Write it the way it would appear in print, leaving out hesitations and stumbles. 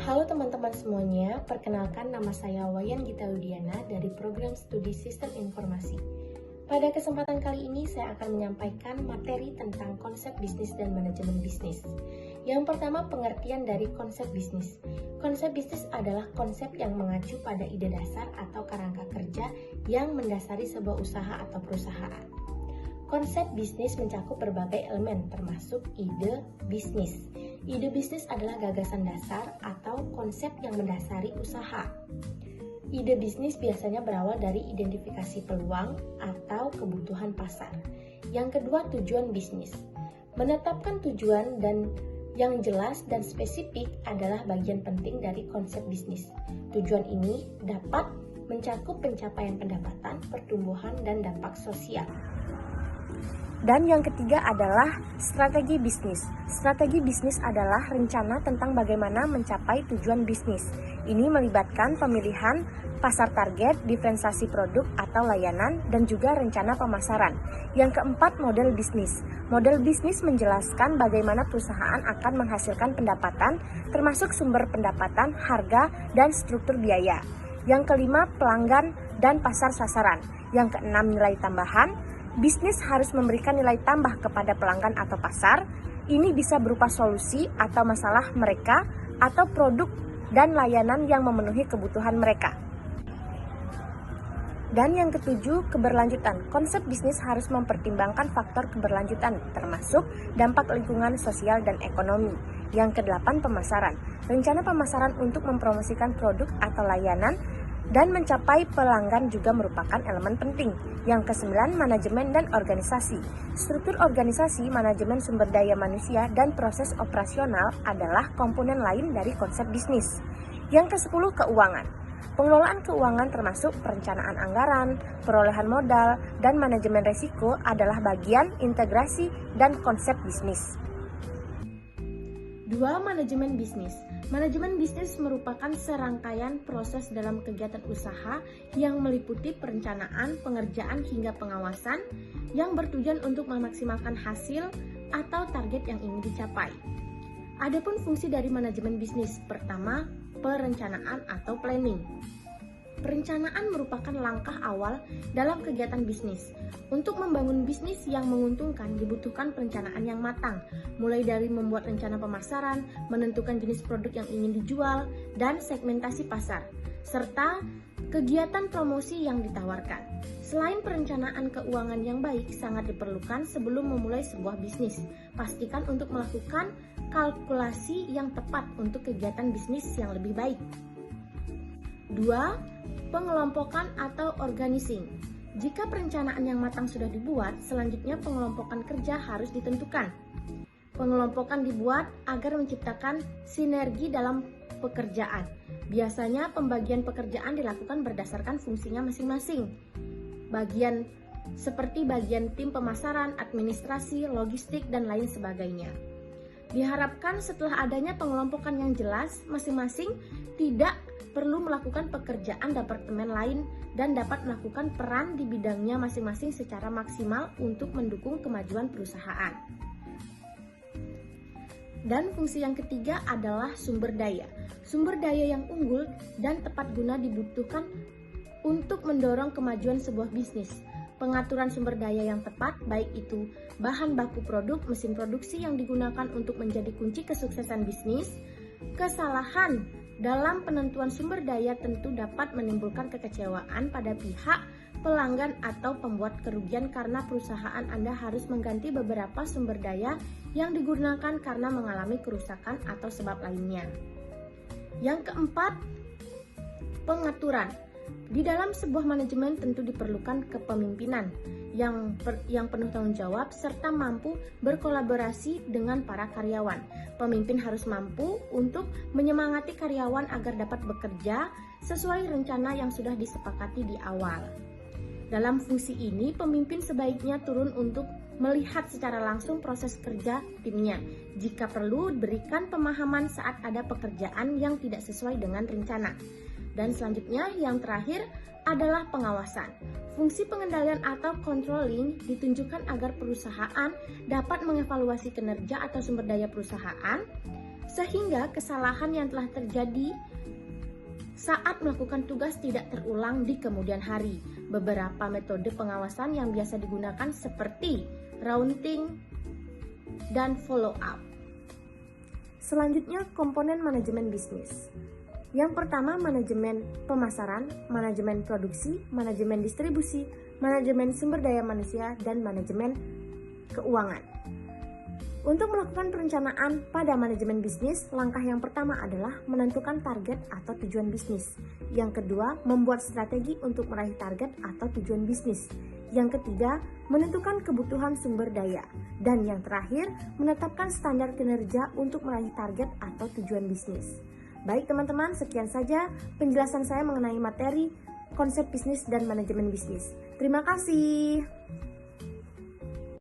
Halo teman-teman semuanya, perkenalkan nama saya Wayan Gita Widiana dari Program Studi Sistem Informasi. Pada kesempatan kali ini saya akan menyampaikan materi tentang konsep bisnis dan manajemen bisnis. Yang pertama, pengertian dari konsep bisnis. Konsep bisnis adalah konsep yang mengacu pada ide dasar atau kerangka kerja yang mendasari sebuah usaha atau perusahaan. Konsep bisnis mencakup berbagai elemen termasuk ide bisnis. Ide bisnis adalah gagasan dasar atau konsep yang mendasari usaha. Ide bisnis biasanya berawal dari identifikasi peluang atau kebutuhan pasar. Yang kedua, tujuan bisnis. Menetapkan tujuan dan yang jelas dan spesifik adalah bagian penting dari konsep bisnis. Tujuan ini dapat mencakup pencapaian pendapatan, pertumbuhan, dan dampak sosial. Dan yang ketiga adalah strategi bisnis. Strategi bisnis adalah rencana tentang bagaimana mencapai tujuan bisnis. Ini melibatkan pemilihan pasar target, diferensiasi produk atau layanan, dan juga rencana pemasaran. Yang keempat, model bisnis. Model bisnis menjelaskan bagaimana perusahaan akan menghasilkan pendapatan, termasuk sumber pendapatan, harga, dan struktur biaya. Yang kelima, pelanggan dan pasar sasaran. Yang keenam, nilai tambahan. Bisnis harus memberikan nilai tambah kepada pelanggan atau pasar. Ini bisa berupa solusi atau masalah mereka atau produk dan layanan yang memenuhi kebutuhan mereka. Dan yang ketujuh, keberlanjutan. Konsep bisnis harus mempertimbangkan faktor keberlanjutan, termasuk dampak lingkungan, sosial, dan ekonomi. Yang kedelapan, pemasaran. Rencana pemasaran untuk mempromosikan produk atau layanan dan mencapai pelanggan juga merupakan elemen penting. Yang kesembilan, manajemen dan organisasi. Struktur organisasi, manajemen sumber daya manusia, dan proses operasional adalah komponen lain dari konsep bisnis. Yang kesepuluh, keuangan. Pengelolaan keuangan termasuk perencanaan anggaran, perolehan modal, dan manajemen risiko adalah bagian integrasi dan konsep bisnis. 2. Manajemen bisnis. Manajemen bisnis merupakan serangkaian proses dalam kegiatan usaha yang meliputi perencanaan, pengerjaan, hingga pengawasan yang bertujuan untuk memaksimalkan hasil atau target yang ingin dicapai. Adapun fungsi dari manajemen bisnis, pertama, perencanaan atau planning. Perencanaan merupakan langkah awal dalam kegiatan bisnis. Untuk membangun bisnis yang menguntungkan dibutuhkan perencanaan yang matang, mulai dari membuat rencana pemasaran, menentukan jenis produk yang ingin dijual, dan segmentasi pasar, serta kegiatan promosi yang ditawarkan. Selain perencanaan keuangan yang baik sangat diperlukan sebelum memulai sebuah bisnis. Pastikan untuk melakukan kalkulasi yang tepat untuk kegiatan bisnis yang lebih baik. 2. Pengelompokan atau organizing. Jika perencanaan yang matang sudah dibuat, selanjutnya pengelompokan kerja harus ditentukan. Pengelompokan dibuat agar menciptakan sinergi dalam pekerjaan. Biasanya pembagian pekerjaan dilakukan berdasarkan fungsinya masing-masing. Seperti bagian tim pemasaran, administrasi, logistik, dan lain sebagainya. Diharapkan setelah adanya pengelompokan yang jelas, masing-masing tidak perlu melakukan pekerjaan departemen lain dan dapat melakukan peran di bidangnya masing-masing secara maksimal untuk mendukung kemajuan perusahaan. Dan fungsi yang ketiga adalah sumber daya. Sumber daya yang unggul dan tepat guna dibutuhkan untuk mendorong kemajuan sebuah bisnis. Pengaturan sumber daya yang tepat, baik itu bahan baku produk, mesin produksi yang digunakan untuk menjadi kunci kesuksesan bisnis. Kesalahan dalam penentuan sumber daya tentu dapat menimbulkan kekecewaan pada pihak pelanggan atau pembuat kerugian karena perusahaan Anda harus mengganti beberapa sumber daya yang digunakan karena mengalami kerusakan atau sebab lainnya. Yang keempat, pengaturan. Di dalam sebuah manajemen tentu diperlukan kepemimpinan yang penuh tanggung jawab serta mampu berkolaborasi dengan para karyawan. Pemimpin harus mampu untuk menyemangati karyawan agar dapat bekerja sesuai rencana yang sudah disepakati di awal. Dalam fungsi ini, pemimpin sebaiknya turun untuk melihat secara langsung proses kerja timnya. Jika perlu, berikan pemahaman saat ada pekerjaan yang tidak sesuai dengan rencana. Dan selanjutnya, yang terakhir adalah pengawasan. Fungsi pengendalian atau controlling ditunjukkan agar perusahaan dapat mengevaluasi kinerja atau sumber daya perusahaan sehingga kesalahan yang telah terjadi saat melakukan tugas tidak terulang di kemudian hari. Beberapa metode pengawasan yang biasa digunakan seperti rounding dan follow up. Selanjutnya, komponen manajemen bisnis. Yang pertama, manajemen pemasaran, manajemen produksi, manajemen distribusi, manajemen sumber daya manusia, dan manajemen keuangan. Untuk melakukan perencanaan pada manajemen bisnis, langkah yang pertama adalah menentukan target atau tujuan bisnis. Yang kedua, membuat strategi untuk meraih target atau tujuan bisnis. Yang ketiga, menentukan kebutuhan sumber daya. Dan yang terakhir, menetapkan standar kinerja untuk meraih target atau tujuan bisnis. Baik teman-teman, sekian saja penjelasan saya mengenai materi konsep bisnis dan manajemen bisnis. Terima kasih.